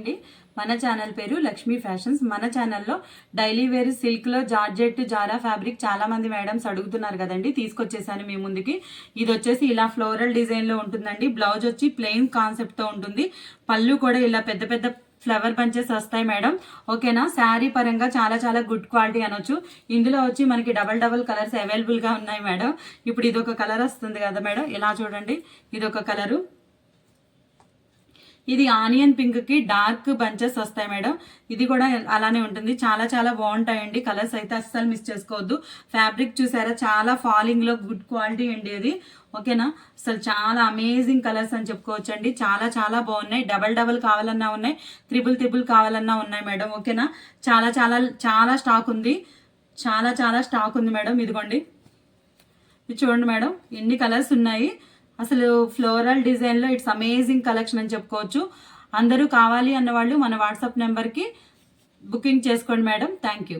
అండి, మన ఛానల్ పేరు లక్ష్మీ ఫ్యాషన్స్. మన ఛానల్లో డైలీ వేర్ సిల్క్లో జార్జెట్ జారా ఫ్యాబ్రిక్ చాలా మంది మేడమ్స్ అడుగుతున్నారు కదండి, తీసుకొచ్చేసాను మీ ముందుకి. ఇది వచ్చేసి ఇలా ఫ్లోరల్ డిజైన్లో ఉంటుందండి. బ్లౌజ్ వచ్చి ప్లెయిన్ కాన్సెప్ట్తో ఉంటుంది. పళ్ళు కూడా ఇలా పెద్ద పెద్ద ఫ్లవర్ బంచెస్ వస్తాయి మేడం. ఓకేనా, శారీ పరంగా చాలా చాలా గుడ్ క్వాలిటీ అనొచ్చు. ఇందులో వచ్చి మనకి డబల్ కలర్స్ అవైలబుల్గా ఉన్నాయి మేడం. ఇప్పుడు ఇదొక కలర్ వస్తుంది కదా మేడం, ఇలా చూడండి, ఇదొక కలరు. ఇది ఆనియన్ పింక్ కి డార్క్ బంచెస్ వస్తాయి మేడం. ఇది కూడా అలానే ఉంటుంది. చాలా చాలా బాగుంటాయండి కలర్స్ అయితే, అస్సలు మిస్ చేసుకోవద్దు. ఫ్యాబ్రిక్ చూసారా, చాలా ఫాలింగ్ లో గుడ్ క్వాలిటీ అండి అది. ఓకేనా, అసలు చాలా అమేజింగ్ కలర్స్ అని చెప్పుకోవచ్చండి. చాలా చాలా బాగున్నాయి. డబల్ కావాలన్నా ఉన్నాయి, త్రిబుల్ కావాలన్నా ఉన్నాయి మేడం. ఓకేనా, చాలా చాలా చాలా స్టాక్ ఉంది. చాలా స్టాక్ ఉంది మేడం. ఇదిగోండి, ఇది చూడండి మేడం, ఎన్ని కలర్స్ ఉన్నాయి. అసలు ఫ్లోరల్ డిజైన్లో ఇట్స్ అమేజింగ్ కలెక్షన్ అని చెప్పుకోవచ్చు. అందరూ కావాలి అన్నవాళ్ళు మన వాట్సాప్ నెంబర్కి బుకింగ్ చేసుకోండి మేడం. Thank you.